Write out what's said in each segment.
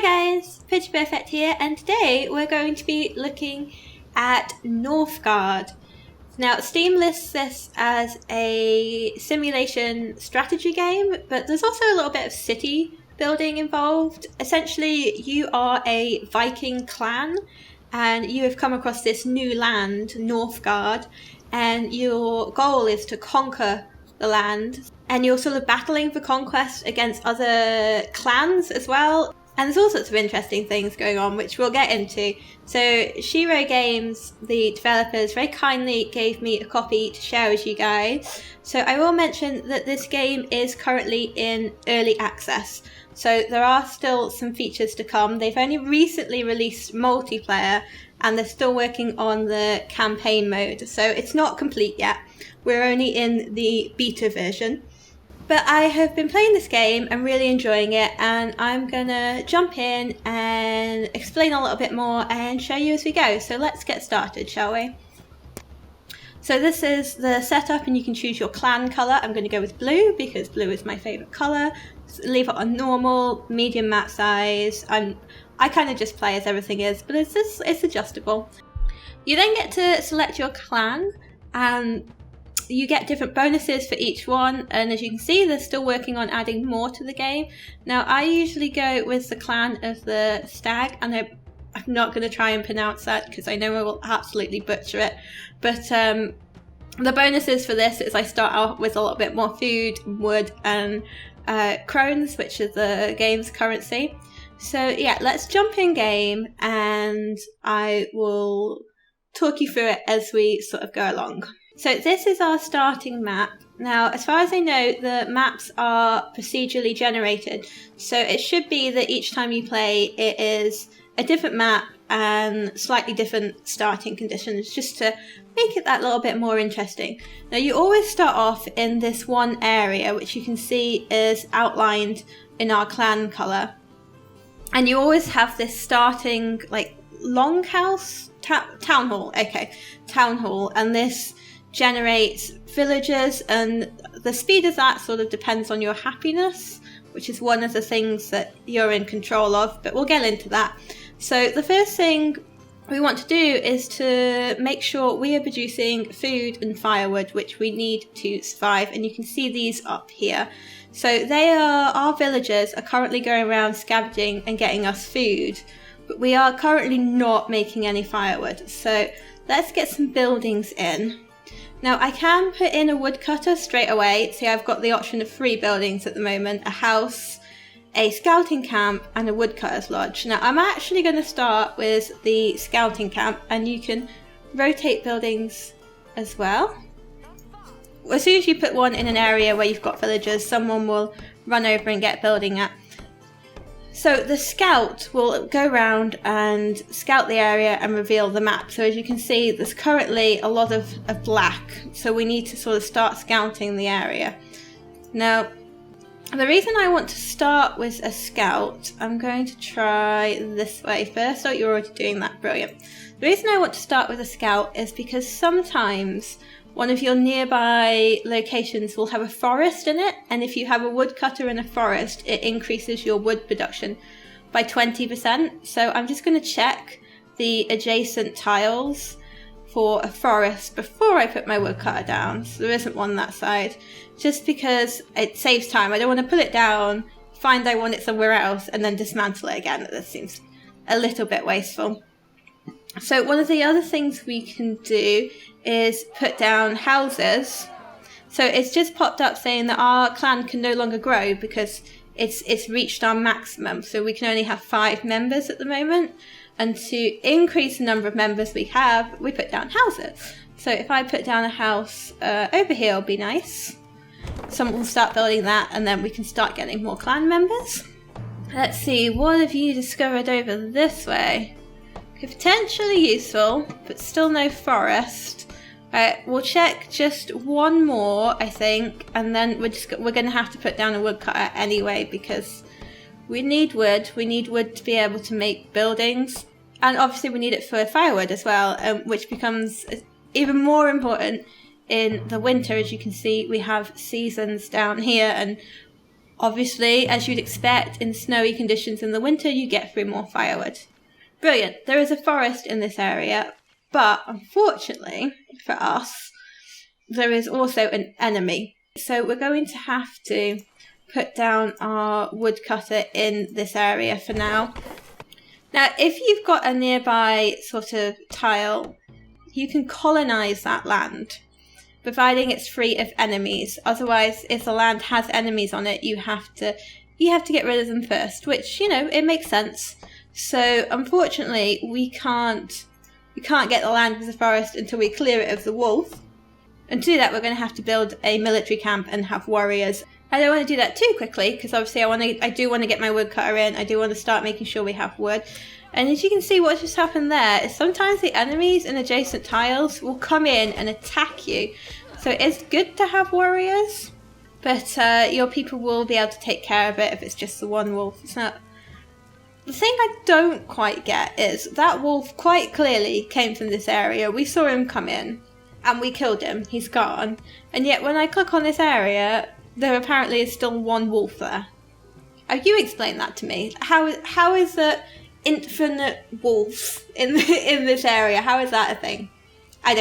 Hi guys, Pitch Perfect here, and today we're going to be looking at Northgard. Now, Steam lists this as a simulation strategy game, but there's also a little bit of city building involved. Essentially, you are a Viking clan, and you have come across this new land, Northgard, and your goal is to conquer the land, and you're sort of battling for conquest against other clans as well. And there's all sorts of interesting things going on, which we'll get into. So Shiro Games, the developers, very kindly gave me a copy to share with you guys. So I will mention that this game is currently in early access. So there are still some features to come. They've only recently released multiplayer, and they're still working on the campaign mode. So it's not complete yet. We're only in the beta version. But I have been playing this game and really enjoying it, and I'm gonna jump in and explain a little bit more and show you as we go. So let's get started, shall we? So this is the setup, and you can choose your clan colour. I'm going to go with blue because blue is my favourite colour. So leave it on normal, medium map size. I kind of just play as everything is, but it's adjustable. You then get to select your clan, and you get different bonuses for each one, and as you can see, they're still working on adding more to the game. Now, I usually go with the clan of the stag, and I'm not going to try and pronounce that because I know I will absolutely butcher it. But the bonuses for this is I start out with a little bit more food, wood, and crones, which is the game's currency. So yeah, let's jump in game, and I will talk you through it as we sort of go along. So this is our starting map. Now, as far as I know, the maps are procedurally generated. So it should be that each time you play, it is a different map and slightly different starting conditions, just to make it that little bit more interesting. Now, you always start off in this one area, which you can see is outlined in our clan colour. And you always have this starting, like, longhouse? Town hall, okay. Town hall. And this generates villagers, and the speed of that sort of depends on your happiness, which is one of the things that you're in control of, but we'll get into that. So the first thing we want to do is to make sure we are producing food and firewood, which we need to survive, and you can see these up here. So our villagers are currently going around scavenging and getting us food, but we are currently not making any firewood. So let's get some buildings in. Now, I can put in a woodcutter straight away. See, I've got the option of 3 buildings at the moment: a house, a scouting camp, and a woodcutter's lodge. Now, I'm actually going to start with the scouting camp, and you can rotate buildings as well. As soon as you put one in an area where you've got villagers, someone will run over and get building at. So the scout will go around and scout the area and reveal the map. So as you can see, there's currently a lot of black. So we need to sort of start scouting the area. Now, the reason I want to start with a scout, I'm going to try this way first. Oh, you're already doing that. Brilliant. The reason I want to start with a scout is because sometimes one of your nearby locations will have a forest in it, and if you have a woodcutter in a forest, it increases your wood production by 20%. So I'm just going to check the adjacent tiles for a forest before I put my woodcutter down. So there isn't one that side, just because it saves time. I don't want to put it down, find I want it somewhere else, and then dismantle it again. That seems a little bit wasteful. So one of the other things we can do is put down houses. So it's just popped up saying that our clan can no longer grow because it's reached our maximum. So we can only have 5 members at the moment. And to increase the number of members we have, we put down houses. So if I put down a house over here, it'll be nice. Someone will start building that, and then we can start getting more clan members. Let's see, what have you discovered over this way? Potentially useful, but still no forest. Right, we'll check just one more, I think, and then we're going to have to put down a woodcutter anyway because we need wood. We need wood to be able to make buildings, and obviously we need it for firewood as well, which becomes even more important in the winter. As you can see, we have seasons down here, and Obviously, as you'd expect, in snowy conditions in the winter, you get through more firewood. Brilliant. There is a forest in this area, but unfortunately for us, there is also an enemy. So we're going to have to put down our woodcutter in this area for now. Now, if you've got a nearby sort of tile, you can colonize that land, providing it's free of enemies. Otherwise, if the land has enemies on it, you have to get rid of them first, which, you know, it makes sense. So unfortunately, we can't get the land of the forest until we clear it of the wolf. And to do that, we're going to have to build a military camp and have warriors. I don't want to do that too quickly, because obviously I do want to get my woodcutter in. I do want to start making sure we have wood. And as you can see, what just happened there is sometimes the enemies in adjacent tiles will come in and attack you. So it's good to have warriors, but your people will be able to take care of it if it's just the one wolf. It's not. The thing I don't quite get is that wolf quite clearly came from this area. We saw him come in and we killed him. He's gone. And yet when I click on this area, there apparently is still one wolf there. You explain that to me. How is there infinite wolves in this area? How is that a thing? I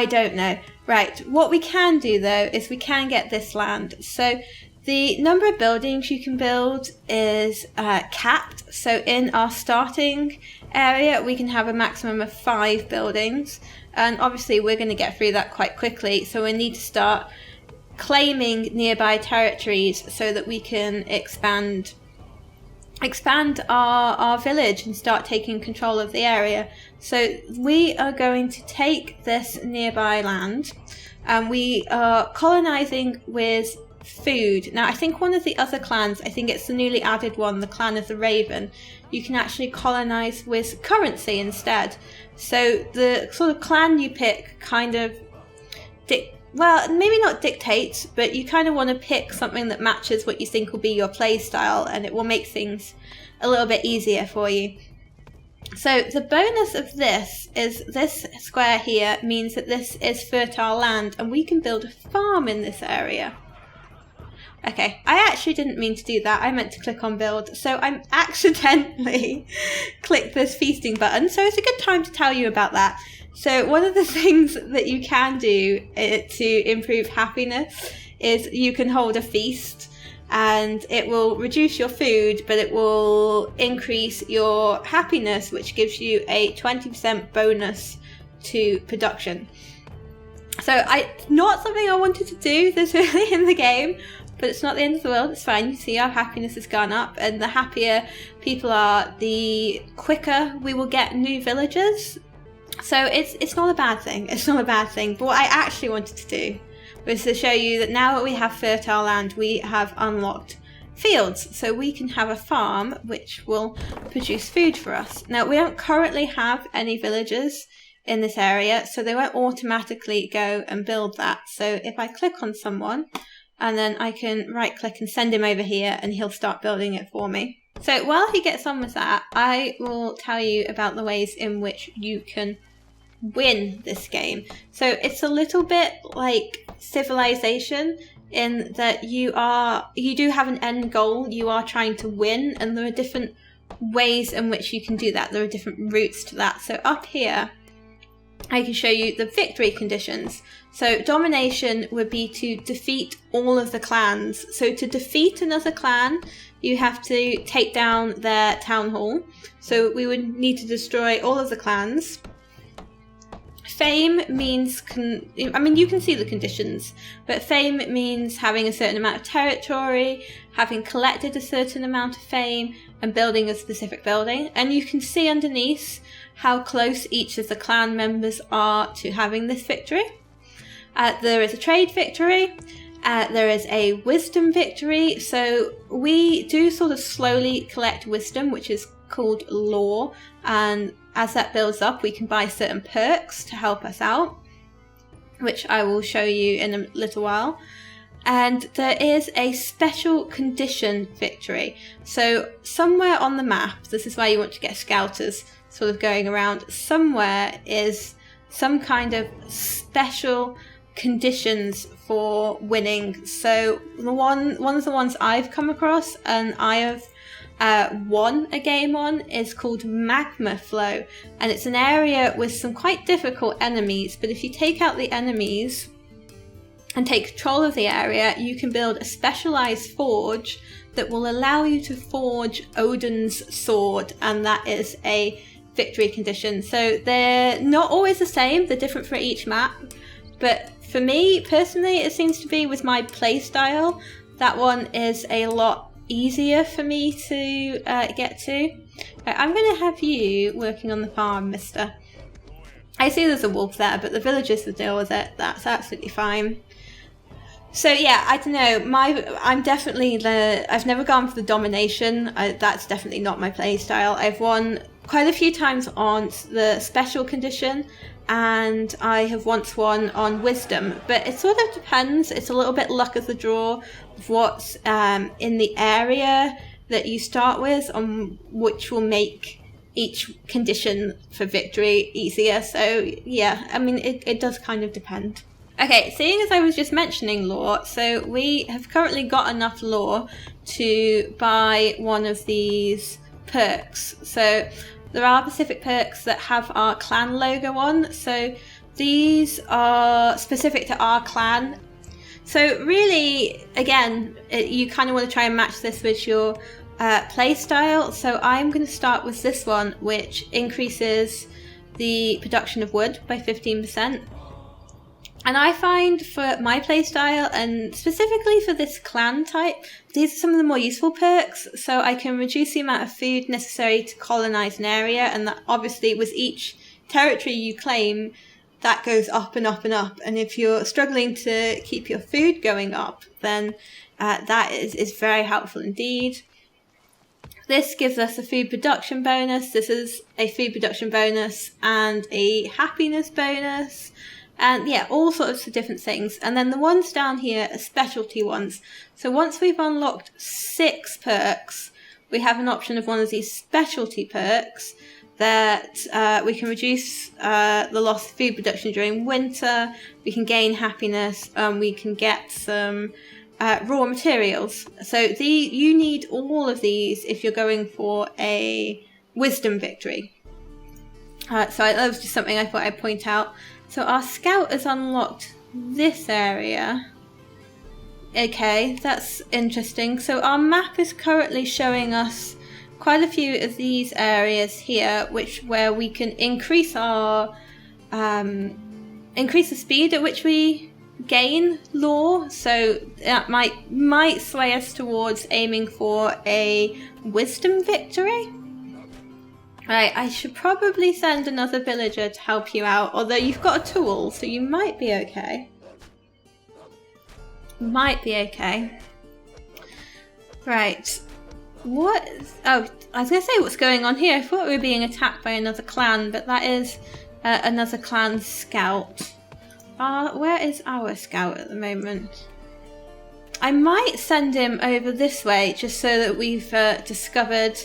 don't know. Right, what we can do though is we can get this land. So the number of buildings you can build is capped. So in our starting area, we can have a maximum of 5 buildings. And obviously we're going to get through that quite quickly. So we need to start claiming nearby territories so that we can expand our village and start taking control of the area. So we are going to take this nearby land and we are colonizing with food. Now I think one of the other clans, I think it's the newly added one, the Clan of the Raven, you can actually colonize with currency instead. So the sort of clan you pick kind of well, maybe not dictates, but you kind of want to pick something that matches what you think will be your play style, and it will make things a little bit easier for you. So the bonus of this is this square here means that this is fertile land and we can build a farm in this area. Okay, I actually didn't mean to do that. I meant to click on build. So I accidentally clicked this feasting button. So it's a good time to tell you about that. So one of the things that you can do to improve happiness is you can hold a feast and it will reduce your food, but it will increase your happiness, which gives you a 20% bonus to production. So not something I wanted to do this early in the game, but it's not the end of the world. It's fine. You see our happiness has gone up, and the happier people are, the quicker we will get new villagers. So it's not a bad thing. It's not a bad thing. But what I actually wanted to do was to show you that now that we have fertile land, we have unlocked fields. So we can have a farm which will produce food for us. Now, we don't currently have any villagers in this area, so they won't automatically go and build that. So if I click on someone, and then I can right click and send him over here and he'll start building it for me. So while he gets on with that, I will tell you about the ways in which you can win this game. So it's a little bit like Civilization in that you do have an end goal, you are trying to win, and there are different ways in which you can do that. There are different routes to that. So up here, I can show you the victory conditions. So domination would be to defeat all of the clans. So to defeat another clan, you have to take down their town hall. So we would need to destroy all of the clans. Fame means, you can see the conditions, but fame means having a certain amount of territory, having collected a certain amount of fame, and building a specific building. And you can see underneath how close each of the clan members are to having this victory. There is a trade victory, there is a wisdom victory, so we do sort of slowly collect wisdom, which is called lore, and as that builds up we can buy certain perks to help us out, which I will show you in a little while. And there is a special condition victory. So somewhere on the map, this is why you want to get scouters sort of going around, somewhere is some kind of special conditions for winning. So one of the ones I've come across and I have won a game on is called Magma Flow, and it's an area with some quite difficult enemies, but if you take out the enemies and take control of the area, you can build a specialized forge that will allow you to forge Odin's sword, and that is a victory condition. So they're not always the same, they're different for each map, but for me personally, it seems to be with my playstyle, that one is a lot easier for me to get to. I'm going to have you working on the farm, mister. I see there's a wolf there, but the villagers will deal with it. That's absolutely fine. So yeah, I don't know. I'm definitely I've never gone for the domination. That's definitely not my play style. I've won quite a few times on the special condition, and I have once won on wisdom. But it sort of depends. It's a little bit luck of the draw of what's in the area that you start with, on which will make each condition for victory easier. So yeah, I mean, it does kind of depend. Okay, seeing as I was just mentioning lore, so we have currently got enough lore to buy one of these perks. So there are specific perks that have our clan logo on, so these are specific to our clan. So really, again, you kind of want to try and match this with your play style. So I'm going to start with this one, which increases the production of wood by 15%. And I find for my playstyle, and specifically for this clan type, these are some of the more useful perks. So I can reduce the amount of food necessary to colonize an area, and that obviously with each territory you claim, that goes up and up and up. And if you're struggling to keep your food going up, then that is very helpful indeed. This gives us a food production bonus. This is a food production bonus and a happiness bonus. And yeah, all sorts of different things. And then the ones down here are specialty ones. So once we've unlocked 6 perks, we have an option of one of these specialty perks that we can reduce the loss of food production during winter, we can gain happiness, we can get some raw materials. So you need all of these if you're going for a wisdom victory. So that was just something I thought I'd point out. So our scout has unlocked this area. Okay, that's interesting. So our map is currently showing us quite a few of these areas here, where we can increase our increase the speed at which we gain lore. So that might sway us towards aiming for a wisdom victory. Right, I should probably send another villager to help you out, although you've got a tool, so you might be okay. Might be okay. Right. What? Oh, I was going to say what's going on here. I thought we were being attacked by another clan, but that is another clan scout. Where is our scout at the moment? I might send him over this way, just so that we've discovered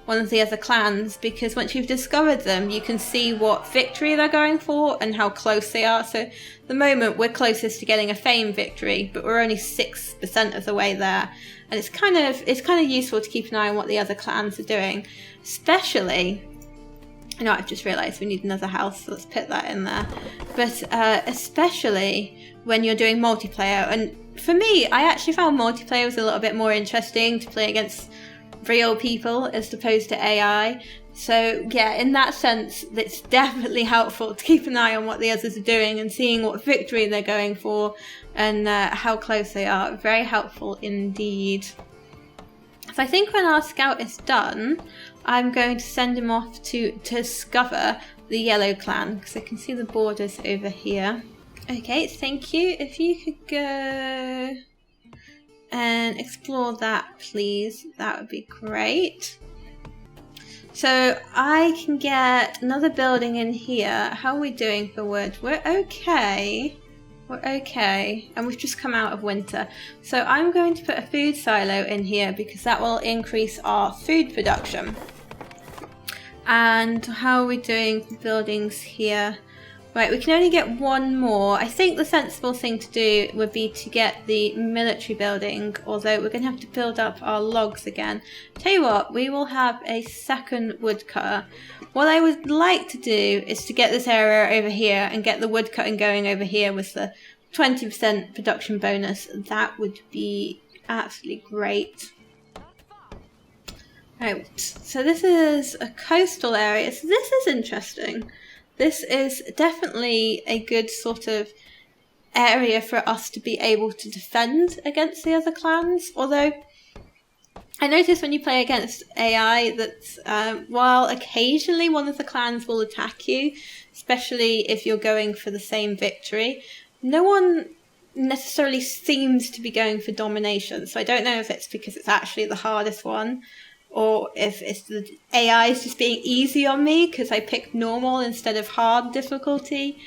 one of the other clans, because once you've discovered them, you can see what victory they're going for and how close they are. So at the moment, we're closest to getting a fame victory, but we're only 6% of the way there. And it's kind of useful to keep an eye on what the other clans are doing, especially. You know, I've just realised we need another house, so let's put that in there. But especially when you're doing multiplayer, and for me, I actually found multiplayer was a little bit more interesting to play against real people as opposed to AI. So yeah, in that sense, it's definitely helpful to keep an eye on what the others are doing and seeing what victory they're going for and how close they are. Very helpful indeed. So I think when our scout is done, I'm going to send him off to discover the yellow clan, because I can see the borders over here. Okay, thank you. If you could go and explore that, please, that would be great. So I can get another building in here. How are we doing for wood? We're okay. We're okay. And we've just come out of winter. So I'm going to put a food silo in here because that will increase our food production. And how are we doing for buildings here? Right, we can only get one more. I think the sensible thing to do would be to get the military building, although we're going to have to build up our logs again. Tell you what, we will have a second woodcutter. What I would like to do is to get this area over here and get the woodcutting going over here with the 20% production bonus. That would be absolutely great. Right, so this is a coastal area, so this is interesting. This is definitely a good sort of area for us to be able to defend against the other clans. Although, I notice when you play against AI that while occasionally one of the clans will attack you, especially if you're going for the same victory, no one necessarily seems to be going for domination. So I don't know if it's because it's actually the hardest one, or if it's the AI is just being easy on me because I picked normal instead of hard difficulty.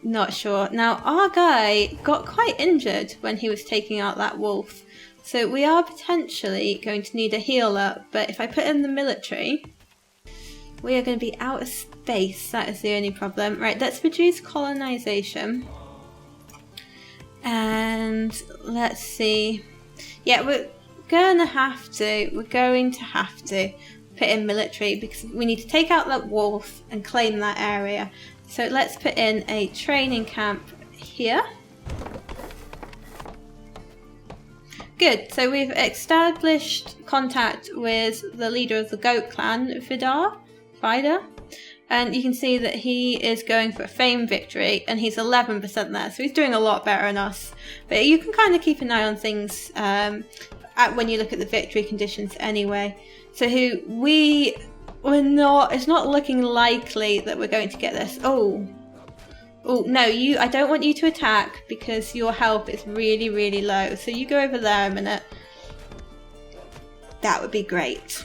Not sure. Now, our guy got quite injured when he was taking out that wolf. So we are potentially going to need a healer. But if I put in the military, we are going to be out of space. That is the only problem. Right, let's reduce colonization. And let's see. Yeah, we're going to have to put in military because we need to take out that wolf and claim that area. So let's put in a training camp here. Good, so we've established contact with the leader of the goat clan, Vidar, and you can see that he is going for a fame victory and he's 11% there, so he's doing a lot better than us. But you can kind of keep an eye on things when you look at the victory conditions anyway. So it's not looking likely that we're going to get this. Oh no, I don't want you to attack because your health is really, really low. So you go over there a minute. That would be great.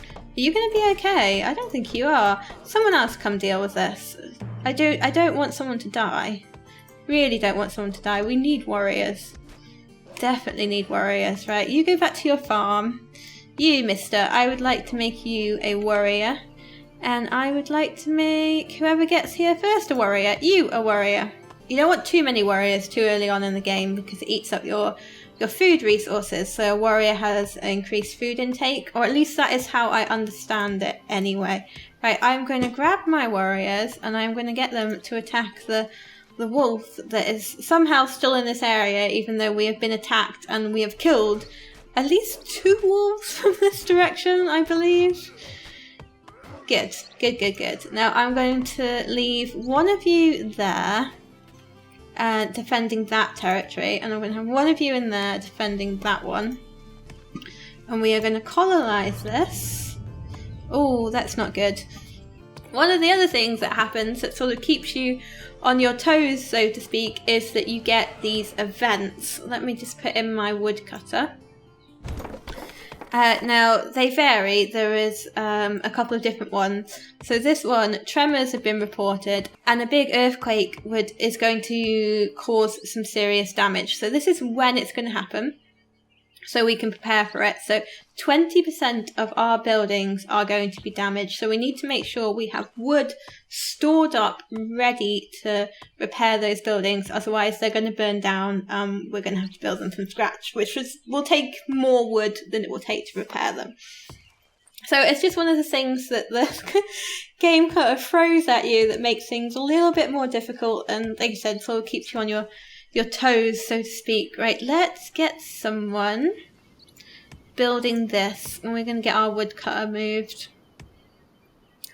Are you going to be okay? I don't think you are. Someone else come deal with this. I don't want someone to die. Really don't want someone to die. We need warriors. Definitely need warriors, right? You go back to your farm. You, mister, I would like to make you a warrior. And I would like to make whoever gets here first a warrior. You a warrior. You don't want too many warriors too early on in the game because it eats up your food resources. So a warrior has increased food intake, or at least that is how I understand it anyway. Right, I'm going to grab my warriors and I'm going to get them to attack the wolf that is somehow still in this area, even though we have been attacked and we have killed at least 2 wolves from this direction, I believe. Good. Now I'm going to leave one of you there defending that territory, and I'm going to have one of you in there defending that one. And we are going to colonize this. Oh, that's not good. One of the other things that happens that sort of keeps you on your toes, so to speak, is that you get these events. Let me just put in my woodcutter. Now, they vary. There is a couple of different ones. So this one, tremors have been reported, and a big earthquake is going to cause some serious damage. So this is when it's going to happen, so we can prepare for it. So 20% of our buildings are going to be damaged. So we need to make sure we have wood stored up, ready to repair those buildings. Otherwise, they're going to burn down. We're going to have to build them from scratch, which will take more wood than it will take to repair them. So it's just one of the things that the game kind of throws at you that makes things a little bit more difficult. And like I said, sort of keeps you on your toes, so to speak. Right, let's get someone building this, and we're going to get our woodcutter moved.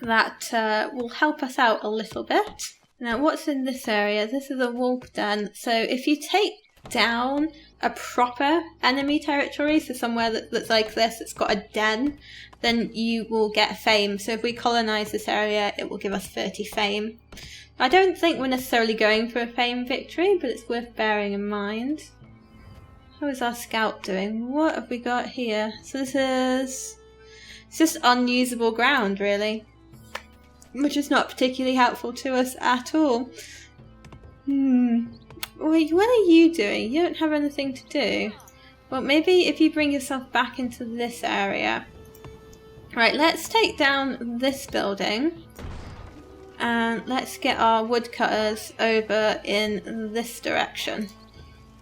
That will help us out a little bit. Now, what's in this area? This is a wolf den. So if you take down a proper enemy territory, so somewhere that's like this, it's got a den, then you will get fame. So if we colonize this area, it will give us 30 fame. I don't think we're necessarily going for a fame victory, but it's worth bearing in mind. How is our scout doing? What have we got here? So this is... it's just unusable ground, really. Which is not particularly helpful to us at all. Wait, what are you doing? You don't have anything to do. Well, maybe if you bring yourself back into this area. Right, let's take down this building. And let's get our woodcutters over in this direction.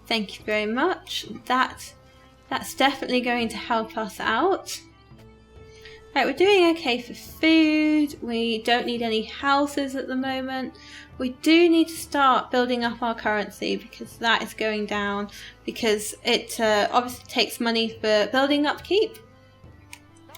Thank you very much. That's definitely going to help us out. Right, we're doing okay for food. We don't need any houses at the moment. We do need to start building up our currency because that is going down because it obviously takes money for building upkeep.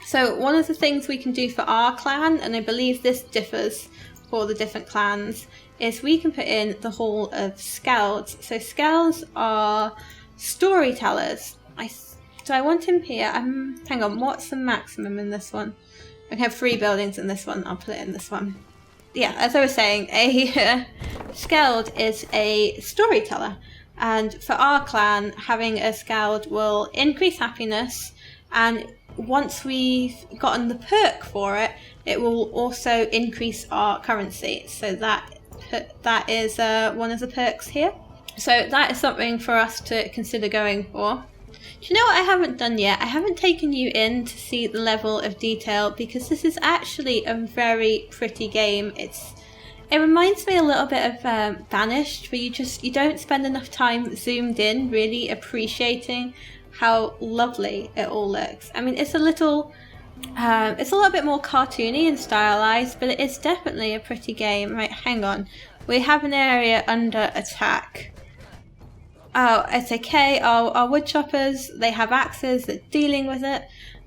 So one of the things we can do for our clan, and I believe this differs for the different clans, is we can put in the Hall of Skelds. So Skelds are storytellers. So I want him here. Hang on, what's the maximum in this one? I can have 3 buildings in this one. I'll put it in this one. Yeah, as I was saying, a Skeld is a storyteller. And for our clan, having a Skeld will increase happiness. And once we've gotten the perk for it, it will also increase our currency. So that is one of the perks here. So that is something for us to consider going for. Do you know what I haven't done yet? I haven't taken you in to see the level of detail because this is actually a very pretty game. It reminds me a little bit of Banished, where you don't spend enough time zoomed in, really appreciating how lovely it all looks. I mean, it's a little bit more cartoony and stylized, but it is definitely a pretty game. Right, hang on. We have an area under attack. Oh, it's okay. Our wood choppers, they have axes, they're dealing with it.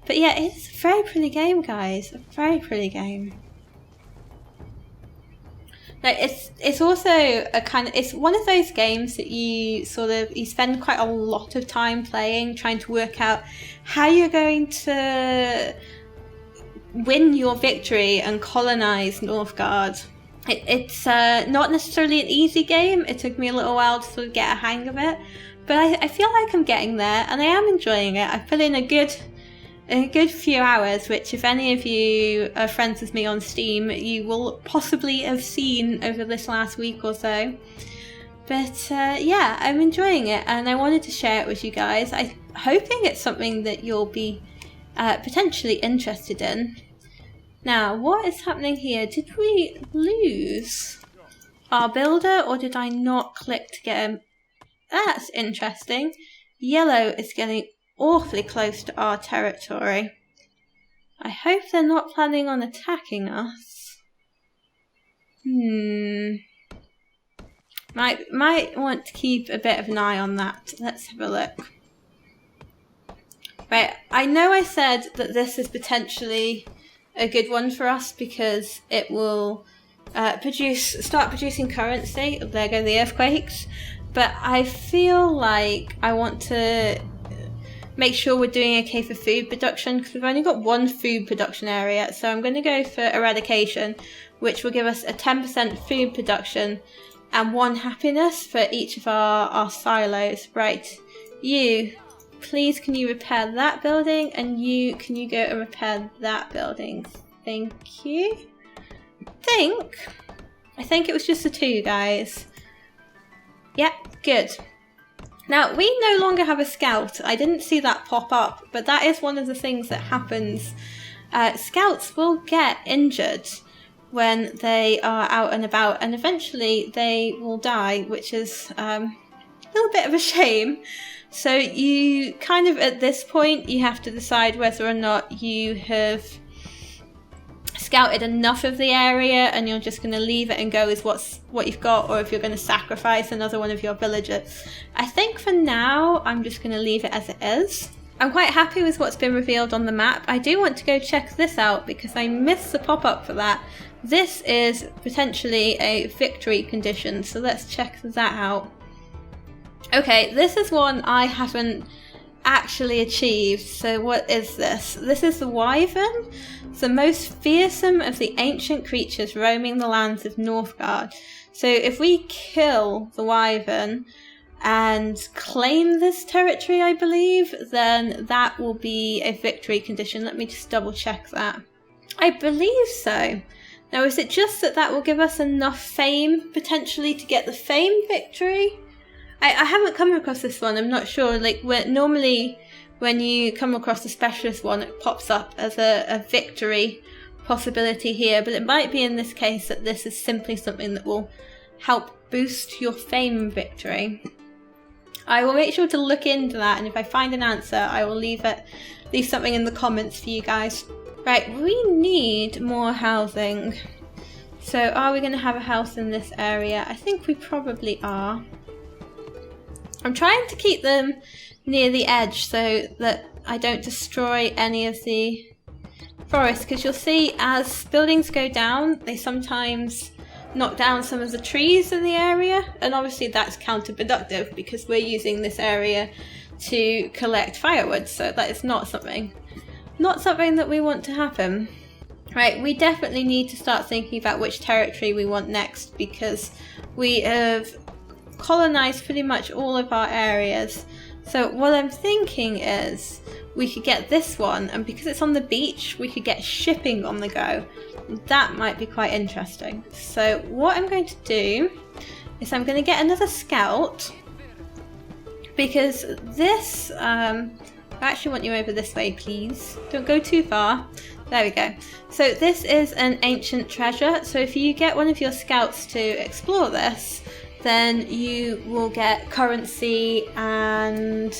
But yeah, it's a very pretty game, guys. A very pretty game. Now, it's also it's one of those games that you spend quite a lot of time playing, trying to work out how you're going to win your victory and colonize Northgard. It's not necessarily an easy game. It took me a little while to sort of get a hang of it, but I feel like I'm getting there and I am enjoying it. I've put in a good few hours, which if any of you are friends with me on Steam, you will possibly have seen over this last week or so. But yeah, I'm enjoying it and I wanted to share it with you guys. I'm hoping it's something that you'll be potentially interested in. Now, what is happening here? Did we lose our builder or did I not click to get him? That's interesting. Yellow is getting awfully close to our territory. I hope they're not planning on attacking us. Might want to keep a bit of an eye on that. Let's have a look. Right, I know I said that this is potentially a good one for us because it will start producing currency. There go the earthquakes. But I feel like I want to make sure we're doing okay for food production because we've only got 1 food production area. So I'm going to go for eradication, which will give us a 10% food production and 1 happiness for each of our silos. Right, you, please can you repair that building, and can you go and repair that building? Thank you. I think it was just the 2 guys. Yeah, good. Now, we no longer have a scout. I didn't see that pop up, but that is one of the things that happens. Scouts will get injured when they are out and about, and eventually they will die, which is a little bit of a shame. So you kind of, at this point, you have to decide whether or not you have scouted enough of the area and you're just going to leave it and go with what you've got, or if you're going to sacrifice another one of your villagers. I think for now, I'm just going to leave it as it is. I'm quite happy with what's been revealed on the map. I do want to go check this out because I missed the pop-up for that. This is potentially a victory condition, so let's check that out. Okay, this is one I haven't actually achieved. So what is this? This is the Wyvern, the most fearsome of the ancient creatures roaming the lands of Northgard. So if we kill the Wyvern and claim this territory, I believe, then that will be a victory condition. Let me just double check that. I believe so. Now, is it just that will give us enough fame potentially to get the fame victory? I haven't come across this one. I'm not sure. Like, normally when you come across a specialist one, it pops up as a victory. possibility here, but it might be in this case that this is simply something that will help boost your fame victory. I will make sure to look into that, and if I find an answer, I will leave something in the comments for you guys. Right, we need more housing. So are we going to have a house in this area? I think we probably are. I'm trying to keep them near the edge so that I don't destroy any of the forest, because you'll see as buildings go down, they sometimes knock down some of the trees in the area, and obviously that's counterproductive because we're using this area to collect firewood, so that is not something that we want to happen. Right, we definitely need to start thinking about which territory we want next, because we have colonized pretty much all of our areas. So what I'm thinking is we could get this one, and because it's on the beach, we could get shipping on the go. That might be quite interesting. So what I'm going to do is I'm going to get another scout, because this, I actually want you over this way, please. Don't go too far. There we go. So this is an ancient treasure. So if you get one of your scouts to explore this, then you will get currency, and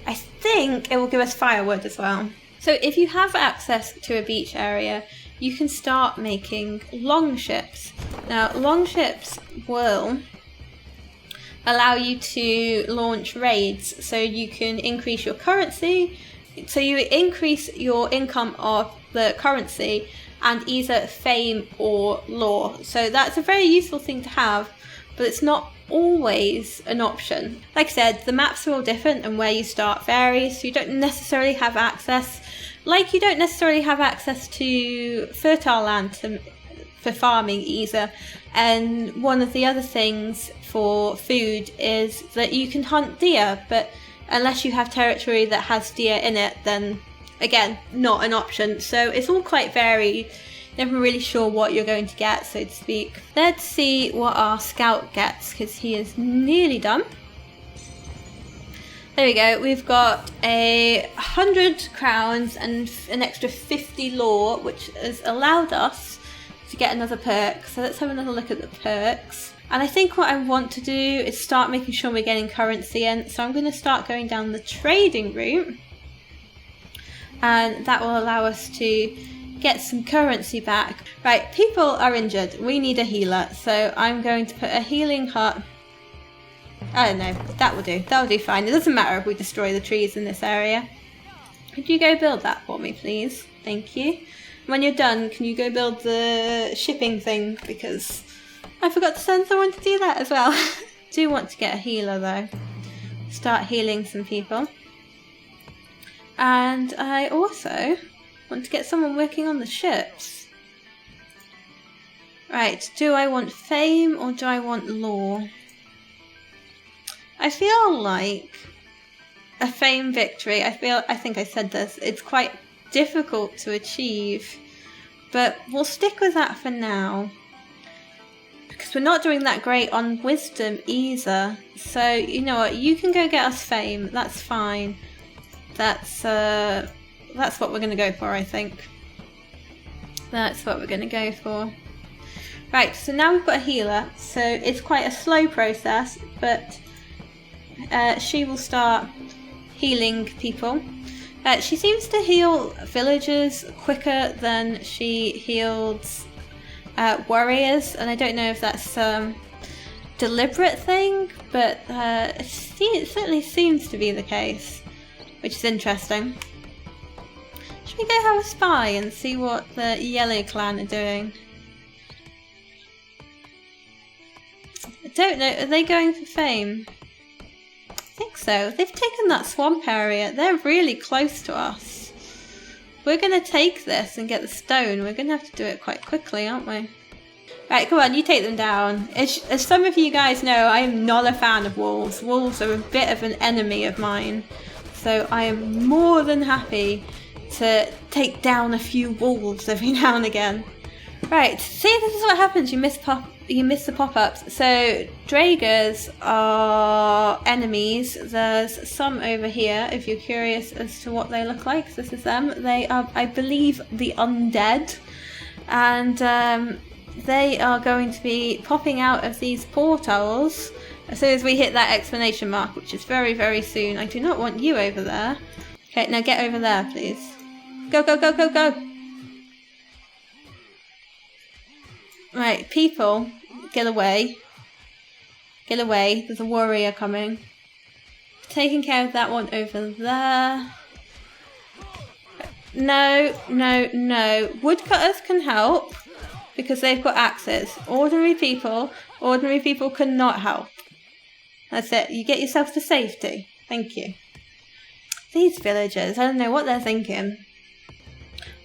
I think it will give us firewood as well. So if you have access to a beach area, you can start making longships. Now, longships will allow you to launch raids, so you can increase your currency. So you increase your income of the currency and either fame or lore. So that's a very useful thing to have, but it's not always an option. Like I said, the maps are all different and where you start varies, so you don't necessarily have access. Like you don't necessarily have access to fertile land for farming either. And one of the other things for food is that you can hunt deer, but unless you have territory that has deer in it, then again, not an option. So it's all quite varied. Never really sure what you're going to get, so to speak. Let's see what our scout gets, because he is nearly done. There we go. We've got 100 crowns and an extra 50 lore, which has allowed us to get another perk. So let's have another look at the perks. And I think what I want to do is start making sure we're getting currency in. So I'm going to start going down the trading route, and that will allow us to get some currency back. Right, people are injured. We need a healer. So I'm going to put a healing hut. I don't know, that will do. That will do fine. It doesn't matter if we destroy the trees in this area. Could you go build that for me, please? Thank you. When you're done, can you go build the shipping thing? Because I forgot to send someone to do that as well. Do want to get a healer though. Start healing some people. And I also want to get someone working on the ships. Right, do I want fame or do I want lore? I feel like a fame victory, I think I said this, it's quite difficult to achieve, but we'll stick with that for now, because we're not doing that great on wisdom either. So you know what, you can go get us fame, that's fine. That's what we're going to go for, I think. That's what we're going to go for. Right, so now we've got a healer, so it's quite a slow process, but she will start healing people. She seems to heal villagers quicker than she heals warriors, and I don't know if that's a deliberate thing, but it certainly seems to be the case, which is interesting. Should we go have a spy and see what the Yellow Clan are doing? I don't know, are they going for fame? I think so. They've taken that swamp area. They're really close to us. We're going to take this and get the stone. We're going to have to do it quite quickly, aren't we? Right, come on, you take them down. As some of you guys know, I am not a fan of wolves. Wolves are a bit of an enemy of mine. So I am more than happy to take down a few wolves every now and again. Right, see, this is what happens. You miss the pop-ups. So Dragers are enemies. There's some over here, if you're curious as to what they look like. This is them. They are, I believe, the undead. and they are going to be popping out of these portals as soon as we hit that exclamation mark, which is very, very soon. I do not want you over there. Okay, now get over there, please. Go, go, go, go, go! Right, people, get away. Get away, there's a warrior coming. Taking care of that one over there. No, no, no. Woodcutters can help because they've got axes. Ordinary people cannot help. That's it. You get yourself to safety. Thank you. These villagers, I don't know what they're thinking.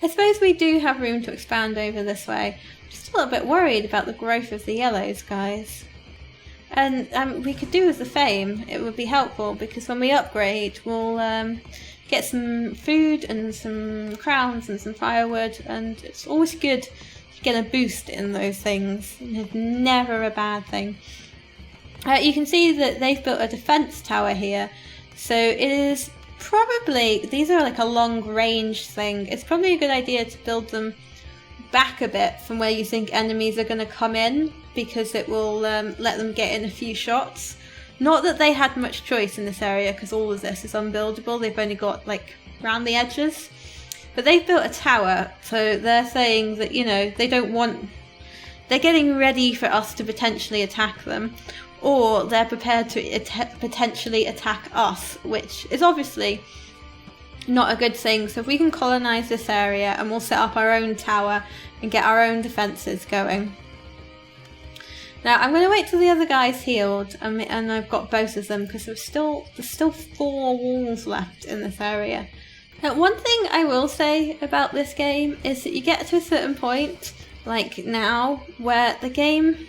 I suppose we do have room to expand over this way. Just a little bit worried about the growth of the yellows, guys. And we could do with the fame. It would be helpful because when we upgrade, we'll get some food and some crowns and some firewood, and it's always good to get a boost in those things. It's never a bad thing. You can see that they've built a defense tower here, so it is probably, these are like a long range thing. It's probably a good idea to build them back a bit from where you think enemies are going to come in, because it will let them get in a few shots. Not that they had much choice in this area, because all of this is unbuildable. They've only got like around the edges, but they've built a tower, so they're saying that, you know, they don't want, they're getting ready for us to potentially attack them, or they're prepared to potentially attack us, which is obviously not a good thing. So if we can colonize this area, and we'll set up our own tower and get our own defenses going. Now I'm going to wait till the other guy's healed, and I've got both of them, because there's still 4 walls left in this area. Now, one thing I will say about this game is that you get to a certain point, like now, where the game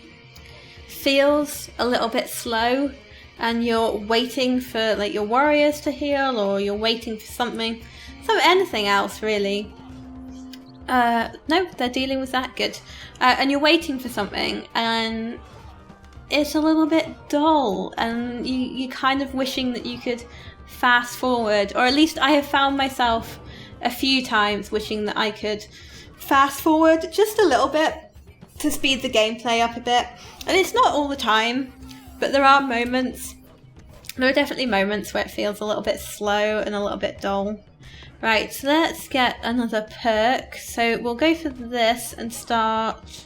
feels a little bit slow, and you're waiting for like your warriors to heal, or you're waiting for anything else really. No, they're dealing with that, good. And you're waiting for something, and it's a little bit dull, and you're kind of wishing that you could fast forward, or at least I have found myself a few times wishing that I could fast forward just a little bit to speed the gameplay up a bit. And it's not all the time, but there are moments. There are definitely moments where it feels a little bit slow and a little bit dull. Right, so let's get another perk. So we'll go for this and start.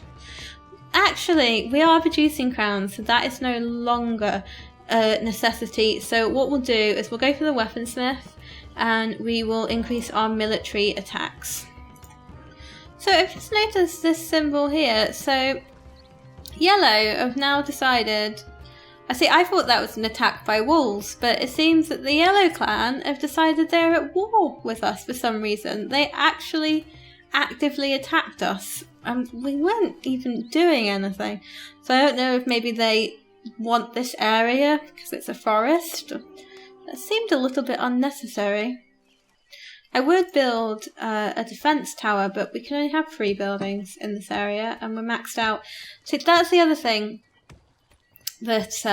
Actually, we are producing crowns, so that is no longer a necessity. So what we'll do is we'll go for the weaponsmith, and we will increase our military attacks. So I've just noticed this symbol here. So yellow have now decided, I thought that was an attack by wolves, but it seems that the yellow clan have decided they're at war with us for some reason. They actually actively attacked us, and we weren't even doing anything. So I don't know if maybe they want this area because it's a forest. That seemed a little bit unnecessary. I would build a defense tower, but we can only have 3 buildings in this area, and we're maxed out. So that's the other thing that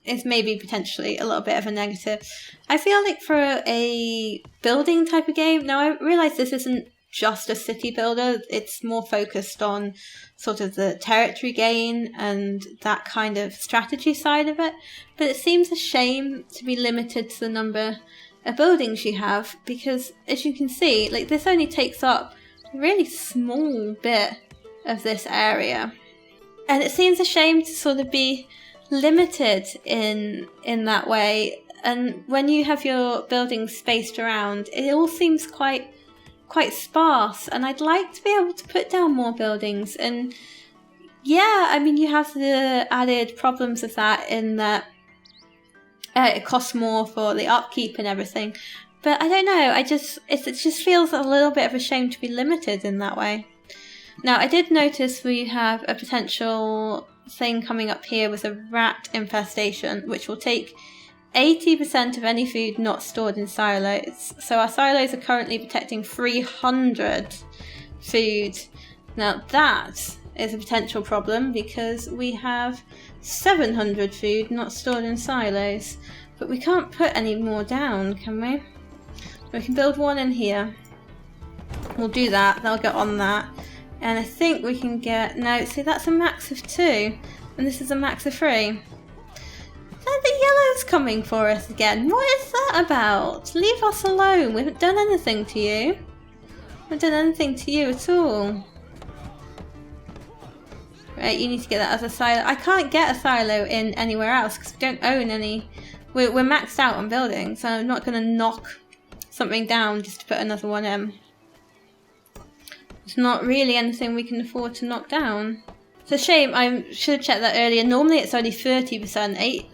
is maybe potentially a little bit of a negative. I feel like for a building type of game, now I realise this isn't just a city builder, it's more focused on sort of the territory gain and that kind of strategy side of it, but it seems a shame to be limited to the number of buildings you have, because as you can see, like, this only takes up a really small bit of this area, and it seems a shame to sort of be limited in that way. And when you have your buildings spaced around, it all seems quite sparse, and I'd like to be able to put down more buildings. And yeah, I mean, you have the added problems of that in that it costs more for the upkeep and everything, but I don't know, it just feels a little bit of a shame to be limited in that way. Now, I did notice we have a potential thing coming up here with a rat infestation, which will take 80% of any food not stored in silos. So our silos are currently protecting 300 food. Now that is a potential problem, because we have 700 food not stored in silos. But we can't put any more down, can we? We can build one in here. We'll do that, they'll get on that. And I think we can get... No, see, that's a max of 2. And this is a max of 3. The yellow's coming for us again. What is that about? Leave us alone. We haven't done anything to you. We haven't done anything to you at all. Right, you need to get that as a silo. I can't get a silo in anywhere else because we don't own any. We're maxed out on buildings, so I'm not going to knock something down just to put another one in. It's not really anything we can afford to knock down. It's a shame, I should have checked that earlier. Normally it's only 30%,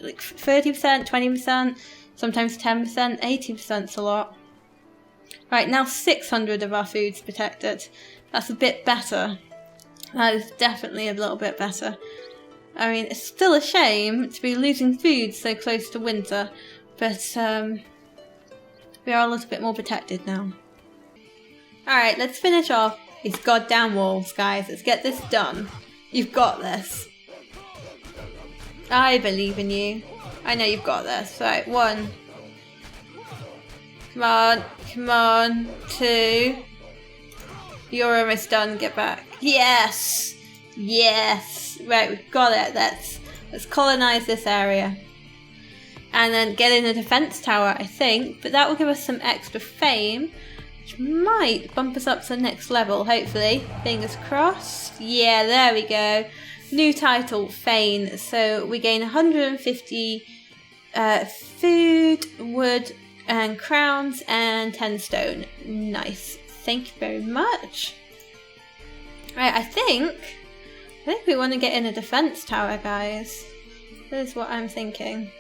30%, 20%, sometimes 10%, 80%'s a lot. Right, now 600 of our food's protected. That's a bit better. That is definitely a little bit better. I mean, it's still a shame to be losing food so close to winter, but we are a little bit more protected now. Alright, let's finish off these goddamn walls, guys. Let's get this done. You've got this. I believe in you. I know you've got this. Right, 1. Come on, come on. 2. You're almost done. Get back. Yes! Yes! Right, we've got it. Let's colonize this area. And then get in a defense tower, I think. But that will give us some extra fame, which might bump us up to the next level, hopefully. Fingers crossed. Yeah, there we go. New title, Fane. So we gain 150 food, wood, and crowns, and 10 stone. Nice. Thank you very much. Right, I think we want to get in a defense tower, guys. That is what I'm thinking.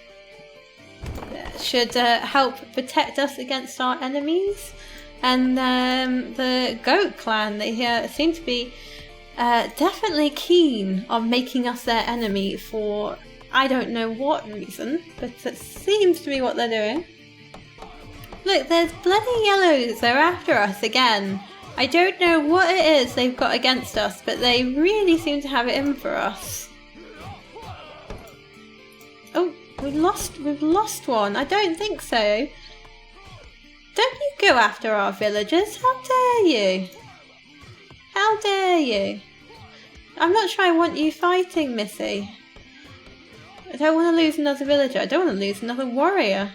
That should help protect us against our enemies. And the goat clan, they seem to be definitely keen on making us their enemy for I don't know what reason, but it seems to be what they're doing. Look, there's bloody yellows, they're after us again. I don't know what it is they've got against us, but they really seem to have it in for us. Oh, we've lost one. I don't think so. Don't you go after our villagers? How dare you? How dare you? I'm not sure I want you fighting, Missy. I don't want to lose another villager. I don't want to lose another warrior.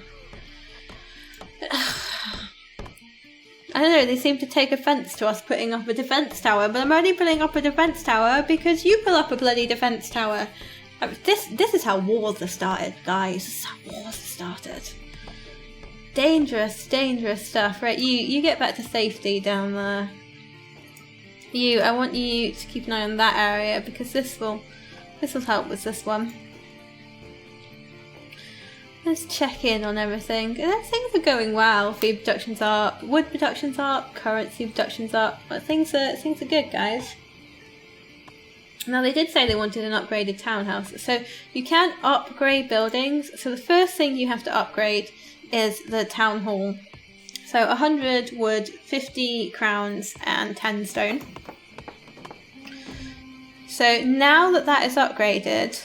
I don't know, they seem to take offence to us putting up a defence tower, but I'm only putting up a defence tower because you put up a bloody defence tower. This is how wars are started, guys. This is how wars are started. Dangerous, dangerous stuff. Right, you get back to safety down there. I want you to keep an eye on that area because this will help with this one. Let's check in on everything. Things are going well. Food production's up, wood production's up, currency production's up. But things are good, guys. Now they did say they wanted an upgraded townhouse, so you can upgrade buildings. So the first thing you have to upgrade is the town hall. So 100 wood, 50 crowns, and 10 stone. So now that is upgraded,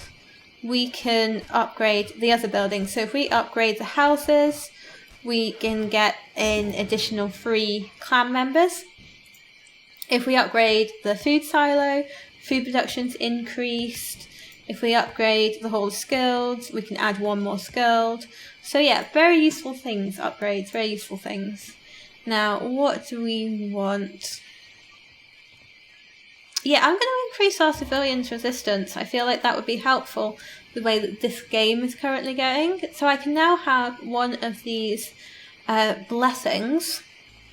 we can upgrade the other buildings. So if we upgrade the houses, we can get an additional 3 clan members. If we upgrade the food silo, food production's increased. If we upgrade the whole skilled, we can add 1 more skilled. So yeah, very useful things, upgrades, very useful things. Now, what do we want? Yeah, I'm going to increase our civilians' resistance. I feel like that would be helpful the way that this game is currently going. So I can now have one of these blessings.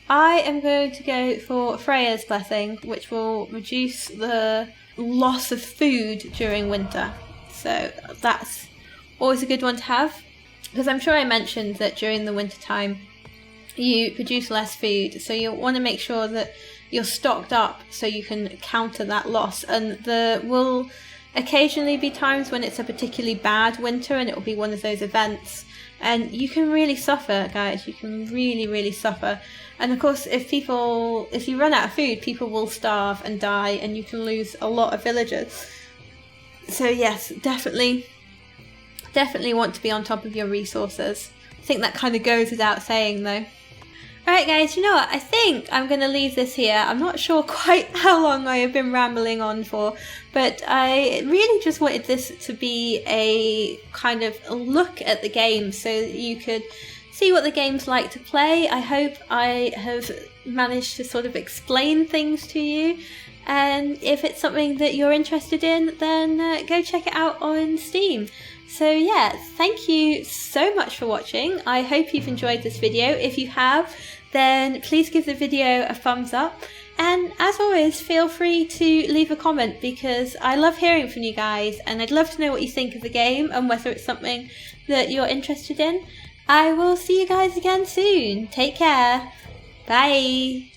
I am going to go for Freya's blessing, which will reduce the loss of food during winter. So that's always a good one to have. Because I'm sure I mentioned that during the winter time you produce less food. So you want to make sure that you're stocked up so you can counter that loss. And there will occasionally be times when it's a particularly bad winter and it will be one of those events. And you can really suffer, guys. You can really, really suffer. And of course, if you run out of food, people will starve and die and you can lose a lot of villagers. So yes, definitely want to be on top of your resources. I think that kind of goes without saying though. Alright guys, you know what, I think I'm going to leave this here. I'm not sure quite how long I have been rambling on for, but I really just wanted this to be a kind of a look at the game so that you could see what the game's like to play. I hope I have managed to sort of explain things to you, and if it's something that you're interested in, then go check it out on Steam. So yeah, thank you so much for watching. I hope you've enjoyed this video. If you have, then please give the video a thumbs up. And as always, feel free to leave a comment because I love hearing from you guys and I'd love to know what you think of the game and whether it's something that you're interested in. I will see you guys again soon. Take care. Bye.